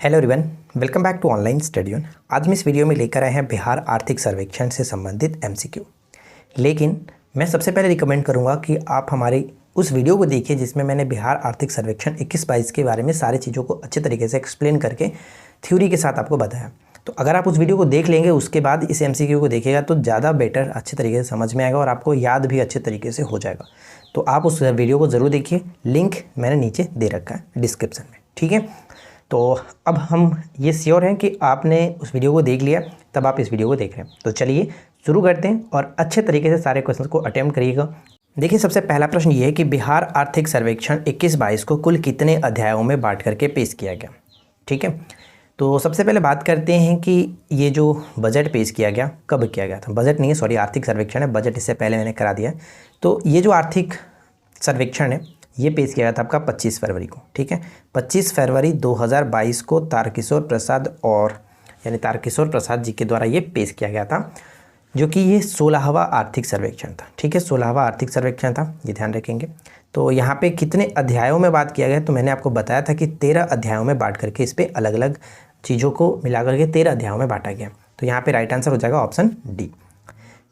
Hello everyone, welcome back to online study on. आज हम इस वीडियो में लेकर आए हैं बिहार आर्थिक सर्वेक्षण से संबंधित एमसीक्यू। लेकिन मैं सबसे पहले रिकमेंड करूंगा कि आप हमारी उस वीडियो को देखिए जिसमें मैंने बिहार आर्थिक सर्वेक्षण 21-22 के बारे में सारी चीज़ों को अच्छे तरीके से एक्सप्लेन करके थ्योरी के साथ आपको बताया। तो अगर आप उस वीडियो को देख लेंगे उसके बाद इस एमसीक्यू को देखिएगा तो ज़्यादा बेटर अच्छे तरीके से समझ में आएगा और आपको याद भी अच्छे तरीके से हो जाएगा। तो आप उस वीडियो को ज़रूर देखिए, लिंक मैंने नीचे दे रखा है डिस्क्रिप्शन में, ठीक है। तो अब हम ये श्योर हैं कि आपने उस वीडियो को देख लिया, तब आप इस वीडियो को देख रहे हैं। तो चलिए शुरू करते हैं और अच्छे तरीके से सारे क्वेश्चंस को अटेम्प्ट करिएगा। देखिए, सबसे पहला प्रश्न ये है कि बिहार आर्थिक सर्वेक्षण 21-22 को कुल कितने अध्यायों में बांट करके पेश किया गया, ठीक है। तो सबसे पहले बात करते हैं कि ये जो बजट पेश किया गया कब किया गया था। बजट नहीं है, सॉरी, आर्थिक सर्वेक्षण है, बजट इससे पहले मैंने करा दिया है। तो ये जो आर्थिक सर्वेक्षण है ये पेश किया गया था आपका 25 फरवरी को, ठीक है। 25 फरवरी 2022 को तारकिशोर प्रसाद जी के द्वारा ये पेश किया गया था, जो कि ये 16वां आर्थिक सर्वेक्षण था, ठीक है। 16वां आर्थिक सर्वेक्षण था, ये ध्यान रखेंगे। तो यहाँ पे कितने अध्यायों में बात किया गया, तो मैंने आपको बताया था कि 13 अध्यायों में बांट करके इस पर अलग अलग चीज़ों को मिला करके 13 अध्यायों में बांटा गया। तो यहाँ पे राइट आंसर हो जाएगा option D.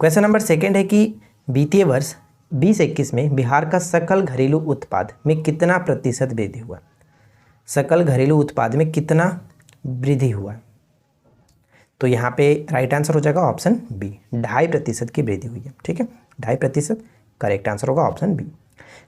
Question number second है कि वित्तीय वर्ष 2021 में बिहार का सकल घरेलू उत्पाद में कितना प्रतिशत वृद्धि हुआ। सकल घरेलू उत्पाद में कितना वृद्धि हुआ, तो यहाँ पे राइट आंसर हो जाएगा ऑप्शन बी, 2.5% की वृद्धि हुई है, ठीक है। 2.5% करेक्ट आंसर होगा option B.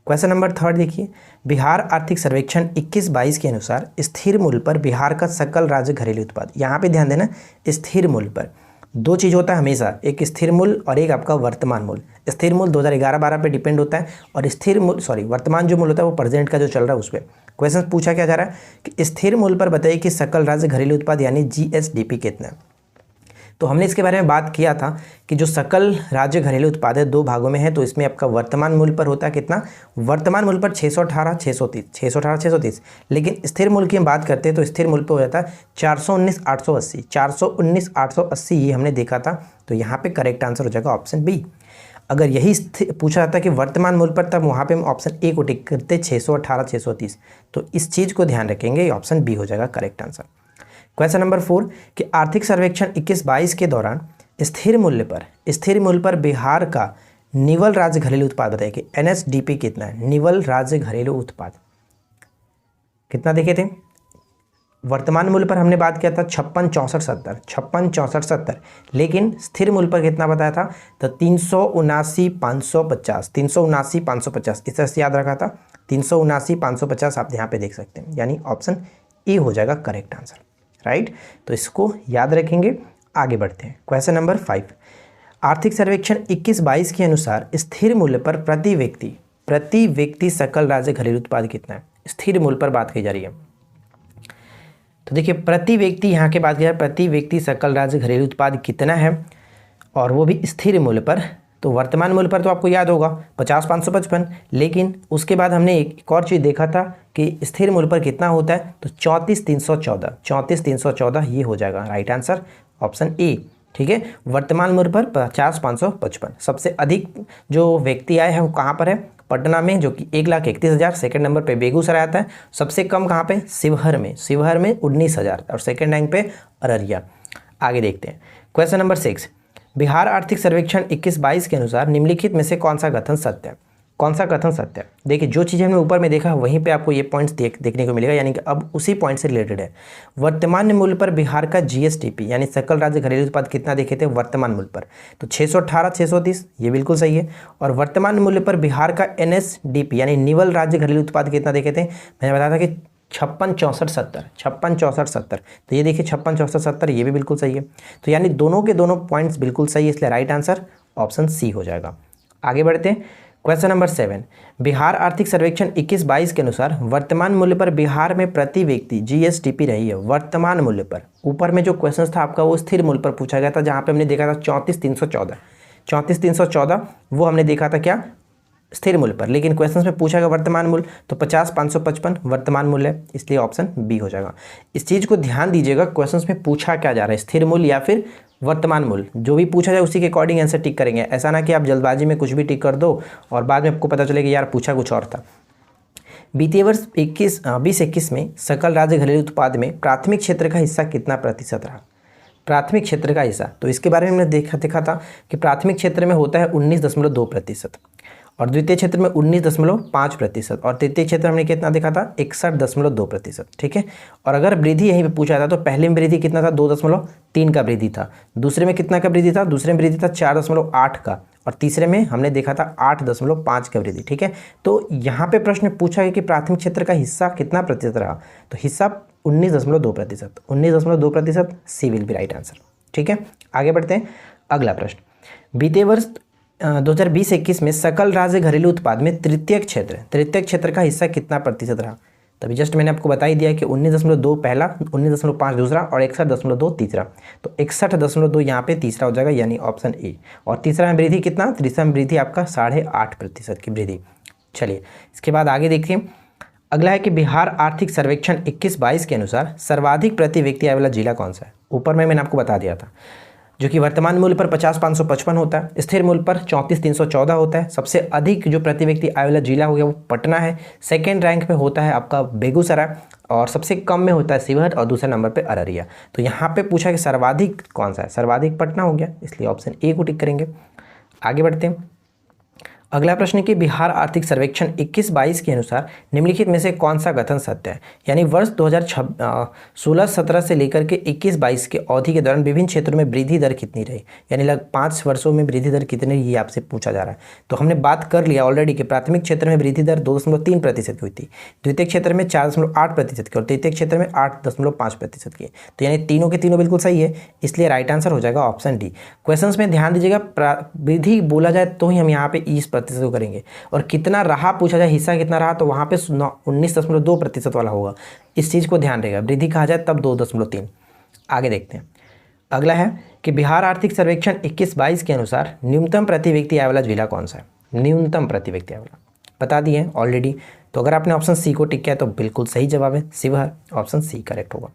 Question number third देखिए, बिहार आर्थिक सर्वेक्षण 21-22 के अनुसार स्थिर मूल्य पर बिहार का सकल राज्य घरेलू उत्पाद, यहाँ पे ध्यान देना, स्थिर मूल्य पर दो चीज़ होता है हमेशा, एक स्थिर मूल्य और एक आपका वर्तमान मूल्य। स्थिर मूल्य 2011-12 पे डिपेंड होता है और स्थिर मूल्य वर्तमान जो मूल्य होता है वो प्रेजेंट का जो चल रहा है उस पर। क्वेश्चन पूछा क्या जा रहा है कि स्थिर मूल्य पर बताइए कि सकल राज्य घरेलू उत्पाद यानी जीएसडीपी कितना है। तो हमने इसके बारे में बात किया था कि जो सकल राज्य घरेलू उत्पाद है दो भागों में है। तो इसमें आपका वर्तमान मूल्य पर होता है कितना, वर्तमान मूल्य पर 618-630, लेकिन स्थिर मूल्य की हम बात करते हैं तो स्थिर मूल्य पर हो जाता है 419-880, ये हमने देखा था। तो यहाँ पे करेक्ट आंसर हो जाएगा ऑप्शन बी। अगर यही पूछा जाता है कि वर्तमान मूल्य पर, तब वहाँ पे हम ऑप्शन ए को टिक करते 618-630। तो इस चीज़ को ध्यान रखेंगे, ऑप्शन बी हो जाएगा करेक्ट आंसर। क्वेश्चन नंबर 4 कि आर्थिक सर्वेक्षण 21-22 के दौरान स्थिर मूल्य पर बिहार का निवल राज्य घरेलू उत्पाद बताइए कि एनएसडीपी कितना है। निवल राज्य घरेलू उत्पाद कितना देखे थे, वर्तमान मूल्य पर हमने बात किया था 56-64-70, लेकिन स्थिर मूल्य पर कितना बताया था, तो 379-550, इस तरह से याद रखा था, 379-550 आप यहाँ पे देख सकते हैं, यानी ऑप्शन ए हो जाएगा करेक्ट आंसर, राइट। तो इसको याद रखेंगे। आगे बढ़ते हैं। क्वेश्चन नंबर 5, आर्थिक सर्वेक्षण 21-22 के अनुसार स्थिर मूल्य पर प्रति व्यक्ति सकल राज्य घरेलू उत्पाद कितना है। स्थिर मूल्य पर बात की जा रही है, तो देखिए प्रति व्यक्ति यहाँ के बात की जा रही है, प्रति व्यक्ति सकल राज्य घरेलू उत्पाद कितना है और वो भी स्थिर मूल्य पर। तो वर्तमान मूल्य पर तो आपको याद होगा 50-555, लेकिन उसके बाद हमने एक और चीज़ देखा था कि स्थिर मूल्य पर कितना होता है, तो 34-314, ये हो जाएगा राइट आंसर ऑप्शन ए, ठीक है। वर्तमान मूल्य पर 50-555। सबसे अधिक जो व्यक्ति आए हैं वो कहाँ पर है, पटना में, जो कि 1,31,000। सेकंड नंबर पे बेगूसराय आता है। सबसे कम कहाँ पे, शिवहर में 19,000 और सेकंड रैंक पे अररिया। आगे देखते हैं। क्वेश्चन नंबर 6, बिहार आर्थिक सर्वेक्षण 21-22 के अनुसार निम्नलिखित में से कौन सा कथन सत्य है। कौन सा कथन सत्य है, देखिए जो चीज़ हमने ऊपर में देखा वहीं पे आपको ये पॉइंट्स देखने को मिलेगा, यानी कि अब उसी पॉइंट से रिलेटेड है। वर्तमान मूल्य पर बिहार का जीएसडीपी यानी सकल राज्य घरेलू उत्पाद कितना देखे थे वर्तमान मूल्य पर, तो 618-630, ये बिल्कुल सही है। और वर्तमान मूल्य पर बिहार का एनएसडीपी यानी निवल राज्य घरेलू उत्पाद कितना देखे थे, मैंने बताया था कि 56-64-70। तो ये देखिए 56-64-70, ये भी बिल्कुल सही है। तो यानी दोनों के दोनों पॉइंट्स बिल्कुल सही है, इसलिए राइट आंसर ऑप्शन सी हो जाएगा। आगे बढ़ते हैं। क्वेश्चन नंबर 7, बिहार आर्थिक सर्वेक्षण 21-22 के अनुसार वर्तमान मूल्य पर बिहार में प्रति व्यक्ति जीएसडीपी रही है। वर्तमान मूल्य पर, ऊपर में जो क्वेश्चन था आपका वो स्थिर मूल्य पर पूछा गया था, जहाँ पे हमने देखा था 34-314, वो हमने देखा था क्या, स्थिर मूल्य पर। लेकिन क्वेश्चन में पूछा गया वर्तमान मूल्य, तो 50-555 वर्तमान मूल्य है, इसलिए ऑप्शन बी हो जाएगा। इस चीज़ को ध्यान दीजिएगा, क्वेश्चन में पूछा क्या जा रहा है, स्थिर मूल्य या फिर वर्तमान मूल्य। जो भी पूछा जाए उसी के अकॉर्डिंग आंसर टिक करेंगे। ऐसा ना कि आप जल्दबाजी में कुछ भी टिक कर दो और बाद में आपको पता चले कि यार पूछा कुछ और था। वित्तीय वर्ष 20-21 में सकल राज्य घरेलू उत्पाद में प्राथमिक क्षेत्र का हिस्सा कितना प्रतिशत रहा? प्राथमिक क्षेत्र का हिस्सा, तो इसके बारे में हमने देखा था कि प्राथमिक क्षेत्र में होता है 19.2% और द्वितीय क्षेत्र में 19.5% और तृतीय क्षेत्र हमने कितना देखा था 61.2%। ठीक है, और अगर वृद्धि यहीं पे पूछा था तो पहले में वृद्धि कितना था 2.3 का वृद्धि था, दूसरे में कितना का वृद्धि था, दूसरे में वृद्धि था 4.8 का और तीसरे में हमने देखा था 8.5 का वृद्धि। ठीक है, तो यहाँ पे प्रश्न पूछा है कि प्राथमिक क्षेत्र का हिस्सा कितना प्रतिशत रहा, तो हिस्सा 19.2%। 19.2% सी विल बी राइट आंसर। ठीक है, आगे बढ़ते हैं। अगला प्रश्न, वित्तीय वर्ष 2020-21 में सकल राज्य घरेलू उत्पाद में तृतीय क्षेत्र का हिस्सा कितना प्रतिशत रहा? तभी जस्ट मैंने आपको बता ही दिया कि 19.2 पहला, 19.5 दूसरा और 61.2 तीसरा, तो 61.2 यहाँ पे तीसरा हो जाएगा यानी ऑप्शन ए। और तीसरा में वृद्धि कितना, तीसरा में वृद्धि आपका 8.5% की वृद्धि। चलिए इसके बाद आगे देखिए। अगला है कि बिहार आर्थिक सर्वेक्षण 21-22 के अनुसार सर्वाधिक प्रति व्यक्ति आय वाला जिला कौन सा है? ऊपर में मैंने आपको बता दिया था, जो कि वर्तमान मूल्य पर 50,555 होता है, स्थिर मूल्य पर 34,314 होता है। सबसे अधिक जो प्रति व्यक्ति आय वाला जिला हो गया वो पटना है, सेकेंड रैंक पे होता है आपका बेगूसराय और सबसे कम में होता है शिवहर और दूसरे नंबर पे अररिया। तो यहाँ पे पूछा कि सर्वाधिक कौन सा है, सर्वाधिक पटना हो गया, इसलिए ऑप्शन ए को टिक करेंगे। आगे बढ़ते हैं। अगला प्रश्न है कि बिहार आर्थिक सर्वेक्षण 21-22 के अनुसार निम्नलिखित में से कौन सा कथन सत्य है? यानी वर्ष 2016-17 से लेकर के 21-22 के अवधि के दौरान विभिन्न क्षेत्रों में वृद्धि दर कितनी रही, यानी लगभग 5 वर्षों में वृद्धि दर कितनी, ये आपसे पूछा जा रहा है। तो हमने बात कर लिया ऑलरेडी कि प्राथमिक क्षेत्र में वृद्धि दर 2.3% की हुई थी, द्वितीय क्षेत्र में 4.8% की और तृतीय क्षेत्र में 8.5% की। तो यानी तीनों के तीनों बिल्कुल सही है, इसलिए राइट आंसर हो जाएगा ऑप्शन डी। क्वेश्चन में ध्यान दीजिएगा, वृद्धि बोला जाए तो ही हम यहाँ पे 20% करेंगे और कितना रहा पूछा जाए, हिस्सा कितना रहा, तो वहां पे 19.2% वाला होगा। इस चीज को ध्यान रहेगा, वृद्धि कहा जाए तब 2.3। आगे देखते हैं। अगला है कि बिहार आर्थिक सर्वेक्षण 21-22 के अनुसार न्यूनतम प्रति व्यक्ति आय वाला जिला कौन सा है? न्यूनतम प्रति व्यक्ति आय वाला बता दिए ऑलरेडी, तो अगर आपने ऑप्शन सी को टिक किया तो बिल्कुल सही जवाब है शिवहर, ऑप्शन सी करेक्ट होगा।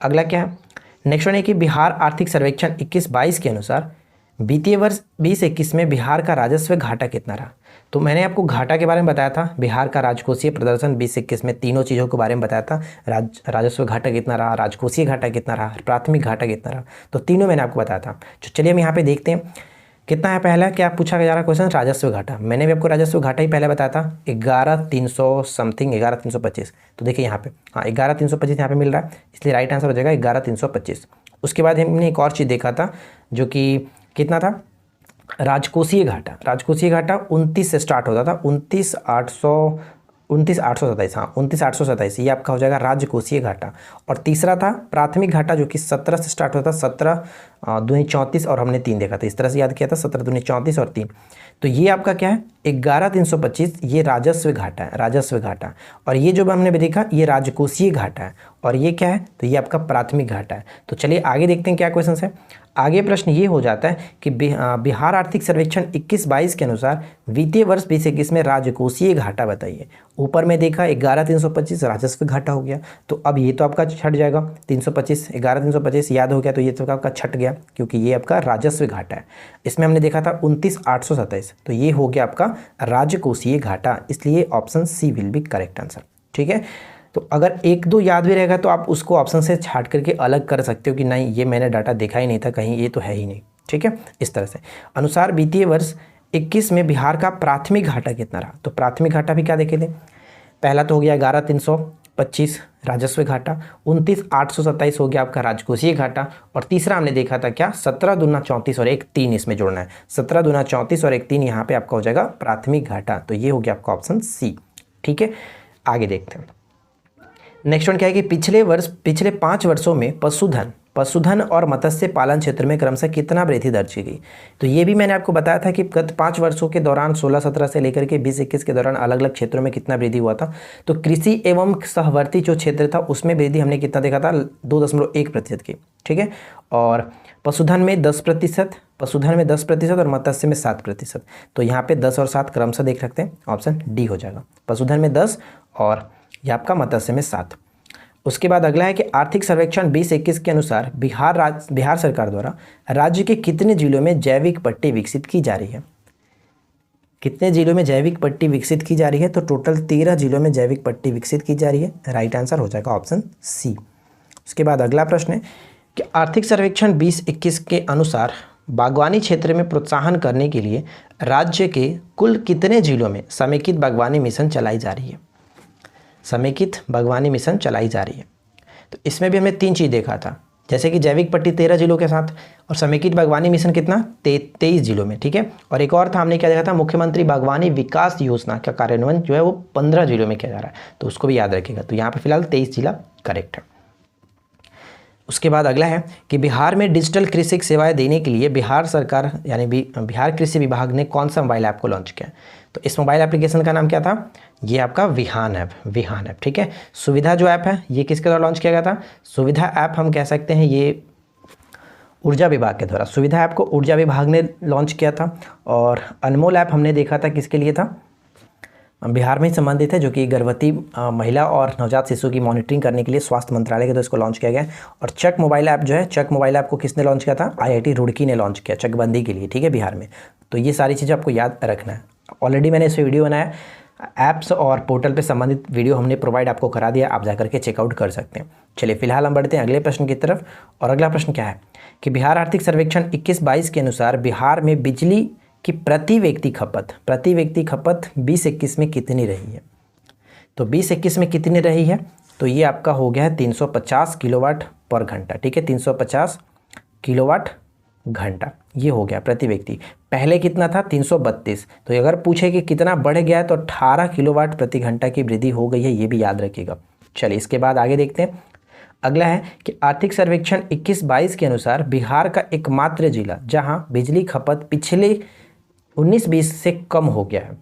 अगला क्या है, नेक्स्ट वन है कि बिहार आर्थिक सर्वेक्षण 21-22 के अनुसार वित्तीय वर्ष 20-21 में बिहार का राजस्व घाटा कितना रहा? तो मैंने आपको घाटा के बारे में बताया था, बिहार का राजकोषीय प्रदर्शन 20-21 में तीनों चीज़ों के बारे में बताया था। राजस्व घाटा कितना रहा, राजकोषीय घाटा कितना रहा, प्राथमिक घाटा कितना रहा, तो तीनों मैंने आपको बताया था। तो चलिए हम यहाँ पे देखते हैं कितना है। पहला क्या पूछा जा रहा क्वेश्चन, राजस्व घाटा। मैंने भी आपको राजस्व घाटा ही पहले बताया था 11,300 समथिंग, 11,325। तो देखिए यहाँ पे, हाँ 11,325 यहाँ पे मिल रहा है, इसलिए राइट आंसर हो जाएगा 11,325। उसके बाद हमने एक और चीज़ देखा था जो कि कितना था, राजकोषीय घाटा। राजकोषीय घाटा 29 से स्टार्ट होता था, 29,827, हाँ 29,827, ये आपका हो जाएगा राजकोषीय घाटा। और तीसरा था प्राथमिक घाटा जो कि 17 से स्टार्ट होता, 17 दूनी 34 और हमने 3 देखा था, इस तरह से याद किया था, 17 दूनी 34 और 3। तो ये आपका क्या है 11,325, ये राजस्व घाटा है, राजस्व घाटा। और ये जो हमने भी देखा ये राजकोषीय घाटा है और ये क्या है, तो ये आपका प्राथमिक घाटा है। तो चलिए आगे देखते हैं क्या क्वेश्चन है। आगे प्रश्न ये हो जाता है कि बिहार आर्थिक सर्वेक्षण 21-22 के अनुसार वित्तीय वर्ष 20-21 में राजकोषीय घाटा बताइए। ऊपर में देखा 11,325 राजस्व घाटा हो गया, तो अब ये तो आपका छट जाएगा 325, 11,325 याद हो गया, तो ये तो आपका छट गया क्योंकि ये आपका राजस्व घाटा है। इसमें हमने देखा था 29,827, तो ये हो गया आपका राजकोषीय घाटा, इसलिए option C will be correct answer. ठीक है, तो अगर 1-2 याद भी रहेगा तो आप उसको ऑप्शन से छाट करके अलग कर सकते हो कि नहीं ये मैंने डाटा देखा ही नहीं था कहीं, ये तो है ही नहीं। ठीक है, इस तरह से अनुसार वित्तीय वर्ष 21 में बिहार का प्राथमिक घाटा कितना रहा? तो प्राथमिक घाटा भी क्या देखे थे, पहला तो हो गया 11,325 राजस्व घाटा, 29,827 हो गया आपका राजकोषीय घाटा, और तीसरा हमने देखा था क्या 17 दूना 34 और 1 3 इसमें जोड़ना है, 17 दूना 34 और 1 3 यहाँ पे आपका हो जाएगा प्राथमिक घाटा। तो ये हो गया आपका ऑप्शन सी। ठीक है, आगे देखते हैं। नेक्स्ट वन क्या है कि पिछले 5 वर्षों में पशुधन और मत्स्य पालन क्षेत्र में क्रमशः कितना वृद्धि दर्ज की गई? तो ये भी मैंने आपको बताया था कि गत 5 वर्षों के दौरान 16-17 से लेकर के 20-21 के दौरान अलग अलग क्षेत्रों में कितना वृद्धि हुआ था। तो कृषि एवं सहवर्ती जो क्षेत्र था उसमें वृद्धि हमने कितना देखा था 2.1% की। ठीक है, और पशुधन में 10% और मत्स्य में 7%। तो यहाँ पे 10 और 7 क्रमशः देख सकते हैं, ऑप्शन डी हो जाएगा। पशुधन में 10 और ये आपका मत्स्य में 7। उसके बाद अगला है कि आर्थिक सर्वेक्षण 20-21 के अनुसार बिहार सरकार द्वारा राज्य के कितने जिलों में जैविक पट्टी विकसित की जा रही है? कितने जिलों में जैविक पट्टी विकसित की जा रही है? तो टोटल 13 जिलों में जैविक पट्टी विकसित की जा रही है। राइट आंसर हो जाएगा ऑप्शन सी। उसके बाद अगला प्रश्न है कि आर्थिक सर्वेक्षण 2021 के अनुसार बागवानी क्षेत्र में प्रोत्साहन करने के लिए राज्य के कुल कितने जिलों में समेकित बागवानी मिशन चलाई जा रही है? समेकित बागवानी मिशन चलाई जा रही है। तो इसमें भी हमने 3 चीज़ देखा था, जैसे कि जैविक पट्टी 13 जिलों के साथ और समेकित बागवानी मिशन कितना 23 जिलों में, ठीक है। और एक और था, हमने क्या देखा था, मुख्यमंत्री बागवानी विकास योजना का कार्यान्वयन जो है वो 15 जिलों में किया जा रहा है, तो उसको भी याद रखिएगा। तो यहाँ पे फिलहाल 23 जिला करेक्ट है। उसके बाद अगला है कि बिहार में डिजिटल कृषि सेवाएं देने के लिए बिहार सरकार यानी बिहार कृषि विभाग ने कौन सा मोबाइल ऐप को लॉन्च किया? तो इस मोबाइल एप्लीकेशन का नाम क्या था? ये आपका विहान ऐप, ठीक है। सुविधा जो ऐप है ये किसके द्वारा लॉन्च किया गया था? सुविधा ऐप हम कह सकते हैं ये ऊर्जा विभाग के द्वारा, सुविधा ऐप को ऊर्जा विभाग ने लॉन्च किया था। और अनमोल ऐप हमने देखा था किसके लिए था? बिहार में ही संबंधित है, जो कि गर्भवती महिला और नवजात शिशु की मॉनिटरिंग करने के लिए स्वास्थ्य मंत्रालय के द्वारा इसको लॉन्च किया गया। और चक मोबाइल ऐप जो है, चक मोबाइल ऐप को किसने लॉन्च किया था? IIT रुड़की ने लॉन्च किया चकबंदी के लिए, ठीक है, बिहार में। तो ये सारी चीज़ें आपको याद रखना है। ऑलरेडी मैंने इस वीडियो बनाया, ऐप्स और पोर्टल पे संबंधित वीडियो हमने प्रोवाइड आपको करा दिया, आप जाकर के चेकआउट कर सकते हैं। चलिए फिलहाल हम बढ़ते हैं अगले प्रश्न की तरफ। और अगला प्रश्न क्या है कि बिहार आर्थिक सर्वेक्षण 21-22 के अनुसार बिहार में बिजली की प्रति व्यक्ति खपत 20-21 में कितनी रही है? तो 20-21 में कितनी रही है? तो ये आपका हो गया है 350 किलोवाट पर घंटा, ठीक है, 350 किलोवाट घंटा ये हो गया प्रति व्यक्ति। पहले कितना था? 332। तो अगर पूछे कि कितना बढ़ गया है तो 18 किलोवाट प्रति घंटा की वृद्धि हो गई है, ये भी याद रखिएगा। चलिए इसके बाद आगे देखते हैं। अगला है कि आर्थिक सर्वेक्षण 21-22 के अनुसार बिहार का एकमात्र जिला जहां बिजली खपत पिछले 19-20 से कम हो गया है।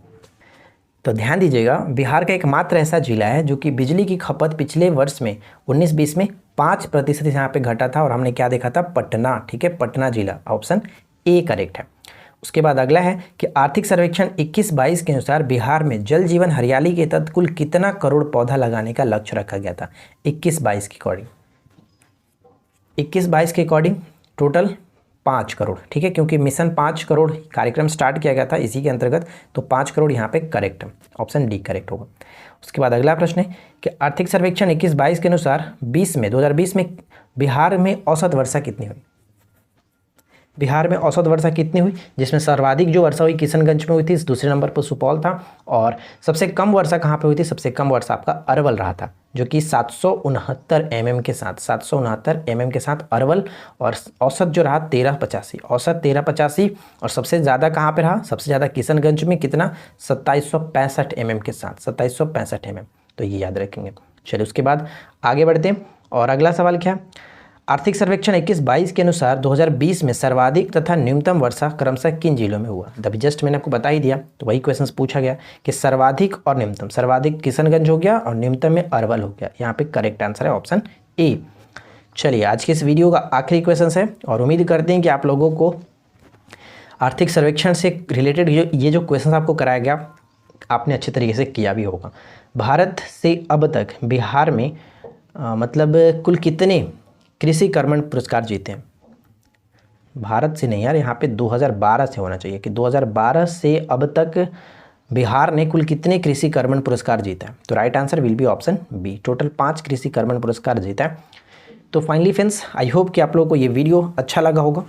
तो ध्यान दीजिएगा, बिहार का एकमात्र ऐसा जिला है जो कि बिजली की खपत पिछले वर्ष में 19-20 में 5% यहाँ पे घटा था। और हमने क्या देखा था? पटना, ठीक है, पटना जिला, ऑप्शन ए करेक्ट है। उसके बाद अगला है कि आर्थिक सर्वेक्षण 21-22 के अनुसार बिहार में जल जीवन हरियाली के तहत कुल कितना करोड़ पौधा लगाने का लक्ष्य रखा गया था? 21-22 के अकॉर्डिंग 21-22 के अकॉर्डिंग टोटल 5 करोड़, ठीक है, क्योंकि मिशन 5 करोड़ कार्यक्रम स्टार्ट किया गया था इसी के अंतर्गत, तो 5 करोड़ यहाँ पे करेक्ट है, ऑप्शन डी करेक्ट होगा। उसके बाद अगला प्रश्न है कि आर्थिक सर्वेक्षण 21-22 के अनुसार 2020 में बिहार में औसत वर्षा कितनी हुई? बिहार में औसत वर्षा कितनी हुई? जिसमें सर्वाधिक जो वर्षा हुई किशनगंज में हुई थी, दूसरे नंबर पर सुपौल था। और सबसे कम वर्षा कहाँ पे हुई थी? सबसे कम वर्षा आपका अरवल रहा था, जो कि 769 mm के साथ 769 mm के साथ अरवल। और औसत जो रहा 1385, औसत 1385। और सबसे ज़्यादा कहाँ पे रहा? सबसे ज़्यादा किशनगंज में, कितना? 2765 mm के साथ 2765 mm। तो ये याद रखेंगे। चलिए उसके बाद आगे बढ़ते हैं। और अगला सवाल क्या है? आर्थिक सर्वेक्षण 21-22 के अनुसार 2020 में सर्वाधिक तथा न्यूनतम वर्षा क्रमशः किन जिलों में हुआ? अभी जस्ट मैंने आपको बता ही दिया, तो वही क्वेश्चन पूछा गया कि सर्वाधिक और न्यूनतम। सर्वाधिक किशनगंज हो गया और न्यूनतम में अरवल हो गया। यहाँ पे करेक्ट आंसर है ऑप्शन ए। चलिए आज के इस वीडियो का आखिरी क्वेश्चन है और उम्मीद करते हैं कि आप लोगों को आर्थिक सर्वेक्षण से रिलेटेड ये जो क्वेश्चन आपको कराया गया आपने अच्छे तरीके से किया भी होगा। भारत से अब तक बिहार में मतलब कुल कितने कृषि कर्मण पुरस्कार जीते हैं? भारत से नहीं यार, यहाँ पे 2012 से होना चाहिए कि 2012 से अब तक बिहार ने कुल कितने कृषि कर्मण पुरस्कार जीता है? तो right answer will be option B, total 5 Krishi कर्मण पुरस्कार जीता है। तो फाइनली फ्रेंड्स, आई होप कि आप लोगों को ये वीडियो अच्छा लगा होगा।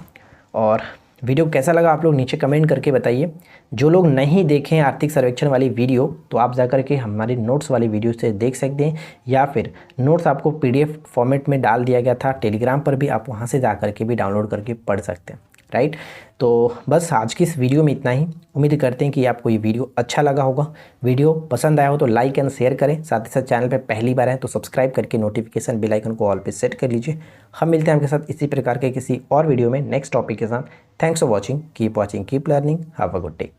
और वीडियो कैसा लगा आप लोग नीचे कमेंट करके बताइए। जो लोग नहीं देखें आर्थिक सर्वेक्षण वाली वीडियो, तो आप जाकर के हमारी नोट्स वाली वीडियो से देख सकते हैं, या फिर नोट्स आपको PDF फॉर्मेट में डाल दिया गया था टेलीग्राम पर भी, आप वहां से जाकर के भी डाउनलोड करके पढ़ सकते हैं, राइट। तो बस आज की इस वीडियो में इतना ही। उम्मीद करते हैं कि आपको ये वीडियो अच्छा लगा होगा। वीडियो पसंद आया हो तो लाइक एंड शेयर करें। साथ ही साथ चैनल पे पहली बार है तो सब्सक्राइब करके नोटिफिकेशन बेल आइकन को ऑल पे सेट कर लीजिए। हम मिलते हैं आपके साथ इसी प्रकार के किसी और वीडियो में नेक्स्ट टॉपिक के साथ। Thanks for watching, keep learning, have a good day.